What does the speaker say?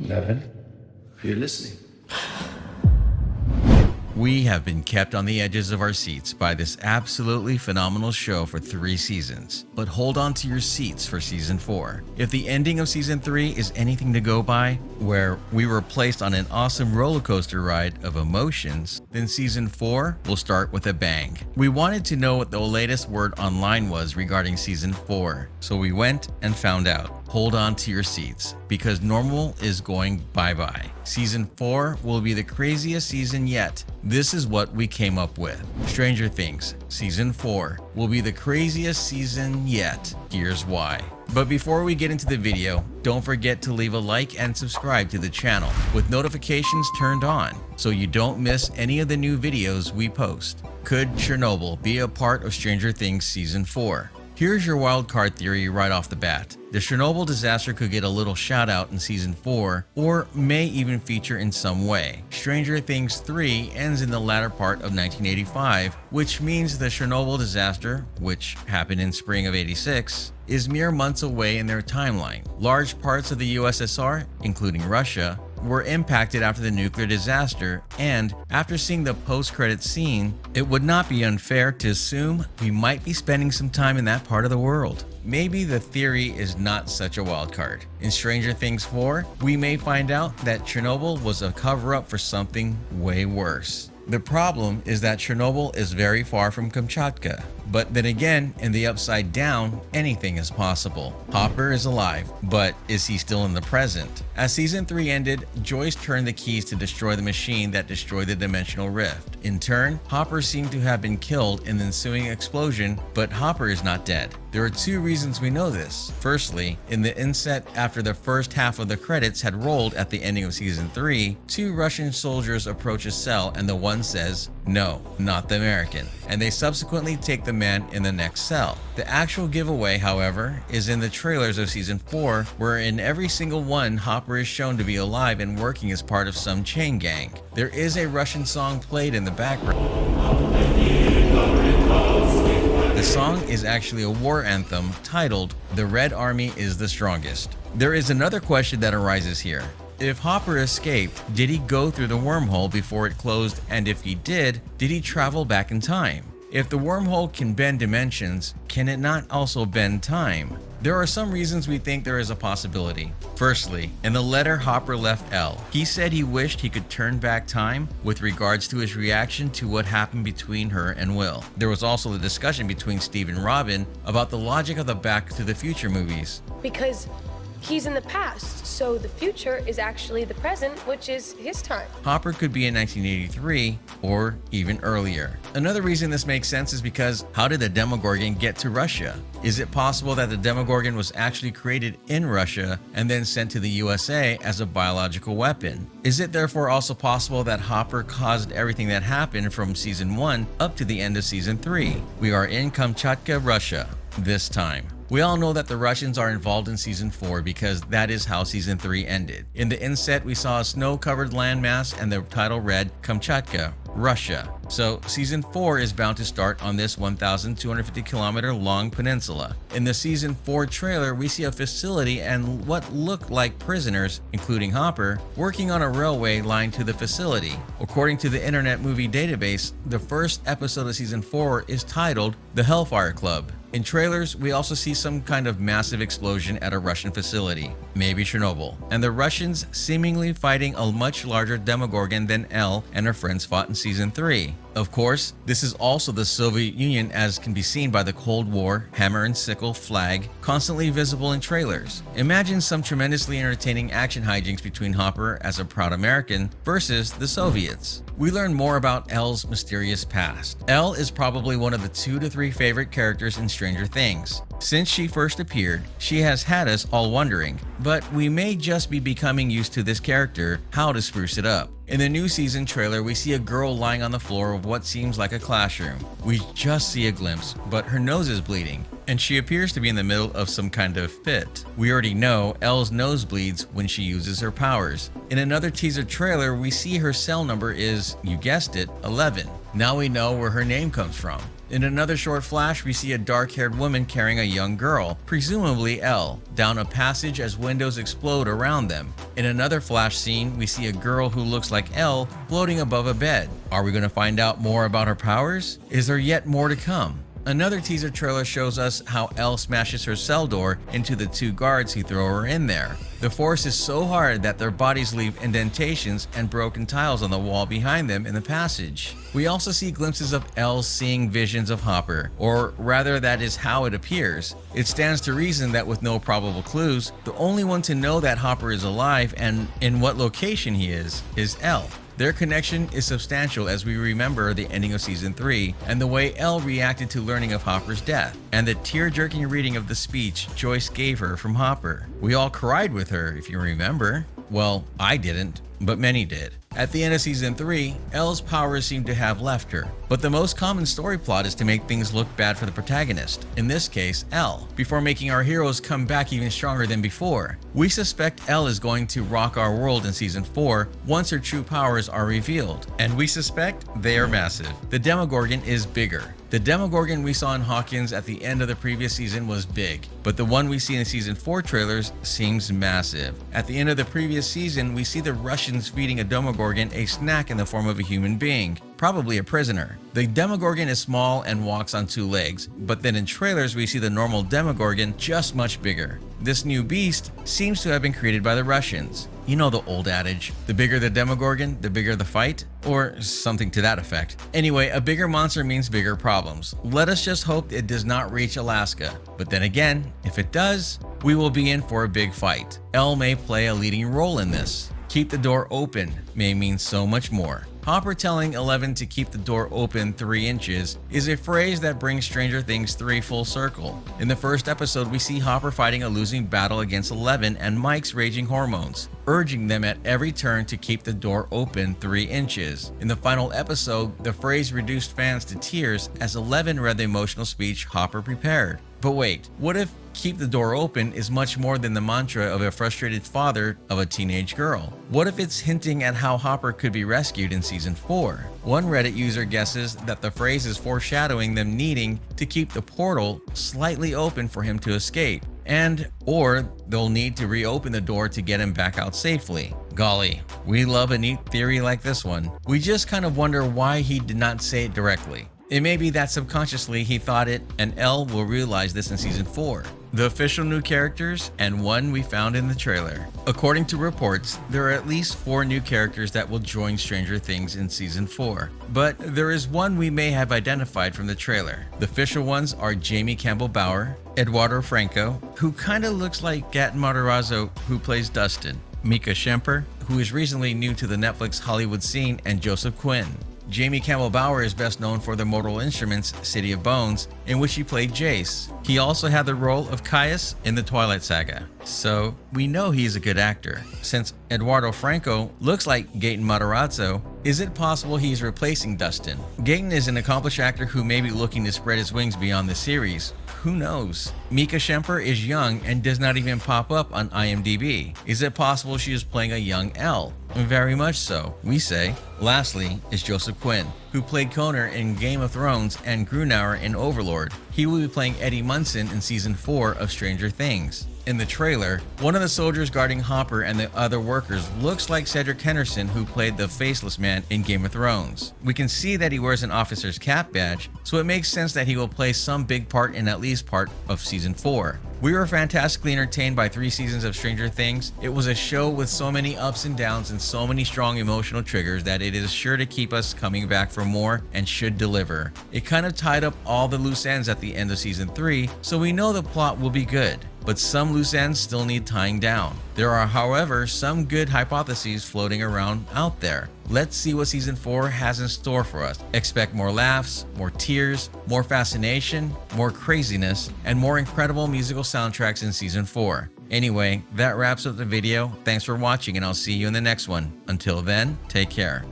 11, if you're listening. We have been kept on the edges of our seats by this absolutely phenomenal show for 3 seasons. But hold on to your seats for season 4. If the ending of season 3 is anything to go by, where we were placed on an awesome roller coaster ride of emotions, then season 4 will start with a bang. We wanted to know what the latest word online was regarding season 4, so we went and found out. Hold on to your seats, because normal is going bye-bye. Season 4 will be the craziest season yet. This is what we came up with. Stranger Things, Season 4 will be the craziest season yet. Here's why. But before we get into the video, don't forget to leave a like and subscribe to the channel with notifications turned on so you don't miss any of the new videos we post. Could Chernobyl be a part of Stranger Things Season 4? Here's your wildcard theory right off the bat. The Chernobyl disaster could get a little shout out in season 4 or may even feature in some way. Stranger Things 3 ends in the latter part of 1985, which means the Chernobyl disaster, which happened in spring of '86, is mere months away in their timeline. Large parts of the USSR, including Russia, were impacted after the nuclear disaster, and after seeing the post-credits scene, it would not be unfair to assume we might be spending some time in that part of the world. Maybe the theory is not such a wild card. In Stranger Things 4, we may find out that Chernobyl was a cover-up for something way worse. The problem is that Chernobyl is very far from Kamchatka. But then again, in the upside down, anything is possible. Hopper is alive, but is he still in the present? As season 3 ended, Joyce turned the keys to destroy the machine that destroyed the dimensional rift. In turn, Hopper seemed to have been killed in the ensuing explosion, but Hopper is not dead. There are 2 reasons we know this. Firstly, in the inset after the first half of the credits had rolled at the ending of season 3, 2 Russian soldiers approach a cell and the one says, "No, not the American," and they subsequently take the man in the next cell. The actual giveaway, however, is in the trailers of season 4, where in every single one Hopper is shown to be alive and working as part of some chain gang. There is a Russian song played in the background. The song is actually a war anthem titled "The Red Army is the Strongest." There is another question that arises here. If Hopper escaped, did he go through the wormhole before it closed, and if he did he travel back in time? If the wormhole can bend dimensions, can it not also bend time? There are some reasons we think there is a possibility. Firstly, in the letter Hopper left Elle, he said he wished he could turn back time with regards to his reaction to what happened between her and Will. There was also the discussion between Steve and Robin about the logic of the Back to the Future movies. Because he's in the past, so the future is actually the present, which is his time. Hopper could be in 1983 or even earlier. Another reason this makes sense is because how did the Demogorgon get to Russia? Is it possible that the Demogorgon was actually created in Russia and then sent to the USA as a biological weapon? Is it therefore also possible that Hopper caused everything that happened from season 1 up to the end of season 3? We are in Kamchatka, Russia, this time. We all know that the Russians are involved in season 4 because that is how season 3 ended. In the inset, we saw a snow-covered landmass and the title read Kamchatka, Russia. So season 4 is bound to start on this 1,250 kilometer long peninsula. In the season 4 trailer, we see a facility and what look like prisoners, including Hopper, working on a railway line to the facility. According to the Internet Movie Database, the first episode of season 4 is titled The Hellfire Club. In trailers, we also see some kind of massive explosion at a Russian facility, maybe Chernobyl, and the Russians seemingly fighting a much larger Demogorgon than Elle and her friends fought in season 3. Of course, this is also the Soviet Union, as can be seen by the Cold War hammer and sickle flag constantly visible in trailers. Imagine some tremendously entertaining action hijinks between Hopper as a proud American versus the Soviets. We learn more about Elle's mysterious past. Elle is probably one of the 2 to 3 favorite characters in Stranger Things. Since she first appeared, she has had us all wondering, but we may just be becoming used to this character, how to spruce it up. In the new season trailer, we see a girl lying on the floor of what seems like a classroom. We just see a glimpse, but her nose is bleeding, and she appears to be in the middle of some kind of fit. We already know Elle's nose bleeds when she uses her powers. In another teaser trailer, we see her cell number is, you guessed it, 11. Now we know where her name comes from. In another short flash, we see a dark-haired woman carrying a young girl, presumably Elle, down a passage as windows explode around them. In another flash scene, we see a girl who looks like Elle floating above a bed. Are we going to find out more about her powers? Is there yet more to come? Another teaser trailer shows us how Elle smashes her cell door into the two guards who throw her in there. The force is so hard that their bodies leave indentations and broken tiles on the wall behind them in the passage. We also see glimpses of Elle seeing visions of Hopper, or rather that is how it appears. It stands to reason that with no probable clues, the only one to know that Hopper is alive and in what location he is Elle. Their connection is substantial as we remember the ending of Season 3 and the way Elle reacted to learning of Hopper's death, and the tear-jerking reading of the speech Joyce gave her from Hopper. We all cried with her, if you remember. Well, I didn't, but many did. At the end of Season 3, Elle's powers seem to have left her, but the most common story plot is to make things look bad for the protagonist, in this case, Elle, before making our heroes come back even stronger than before. We suspect Elle is going to rock our world in Season 4 once her true powers are revealed, and we suspect they are massive. The Demogorgon is bigger. The Demogorgon we saw in Hawkins at the end of the previous season was big, but the one we see in Season 4 trailers seems massive. At the end of the previous season, we see the Russians feeding a Demogorgon a snack in the form of a human being, probably a prisoner. The Demogorgon is small and walks on two legs, but then in trailers we see the normal Demogorgon just much bigger. This new beast seems to have been created by the Russians. You know the old adage, the bigger the Demogorgon, the bigger the fight? Or something to that effect. Anyway, a bigger monster means bigger problems. Let us just hope it does not reach Alaska. But then again, if it does, we will be in for a big fight. Elle may play a leading role in this. Keep the door open may mean so much more. Hopper telling 11 to keep the door open 3 inches is a phrase that brings Stranger Things 3 full circle. In the first episode, we see Hopper fighting a losing battle against 11 and Mike's raging hormones, urging them at every turn to keep the door open 3 inches. In the final episode, the phrase reduced fans to tears as 11 read the emotional speech Hopper prepared. But wait, what if keep the door open is much more than the mantra of a frustrated father of a teenage girl? What if it's hinting at how Hopper could be rescued in Season 4? One Reddit user guesses that the phrase is foreshadowing them needing to keep the portal slightly open for him to escape, or they'll need to reopen the door to get him back out safely. Golly, we love a neat theory like this one. We just kind of wonder why he did not say it directly. It may be that subconsciously he thought it, and Elle will realize this in Season 4. The official new characters, and one we found in the trailer. According to reports, there are at least 4 new characters that will join Stranger Things in Season 4. But there is one we may have identified from the trailer. The official ones are Jamie Campbell-Bower, Eduardo Franco, who kinda looks like Gaten Matarazzo, who plays Dustin, Mika Schemper, who is recently new to the Netflix Hollywood scene, and Joseph Quinn. Jamie Campbell-Bower is best known for the Mortal Instruments City of Bones, in which he played Jace. He also had the role of Caius in the Twilight Saga, so we know he's a good actor. Since Eduardo Franco looks like Gaten Matarazzo, is it possible he's replacing Dustin? Gaten is an accomplished actor who may be looking to spread his wings beyond the series. Who knows? Mika Schemper is young and does not even pop up on IMDb. Is it possible she is playing a young Elle? Very much so, we say. Lastly is Joseph Quinn, who played Connor in Game of Thrones and Grunauer in Overlord. He will be playing Eddie Munson in Season 4 of Stranger Things. In the trailer, one of the soldiers guarding Hopper and the other workers looks like Cedric Henderson, who played the Faceless Man in Game of Thrones. We can see that he wears an officer's cap badge, so it makes sense that he will play some big part in at least part of Season 4. We were fantastically entertained by 3 seasons of Stranger Things. It was a show with so many ups and downs and so many strong emotional triggers that it is sure to keep us coming back for more and should deliver. It kind of tied up all the loose ends at the end of Season 3, so we know the plot will be good. But some loose ends still need tying down. There are, however, some good hypotheses floating around out there. Let's see what Season 4 has in store for us. Expect more laughs, more tears, more fascination, more craziness, and more incredible musical soundtracks in Season 4. Anyway, that wraps up the video. Thanks for watching, and I'll see you in the next one. Until then, take care.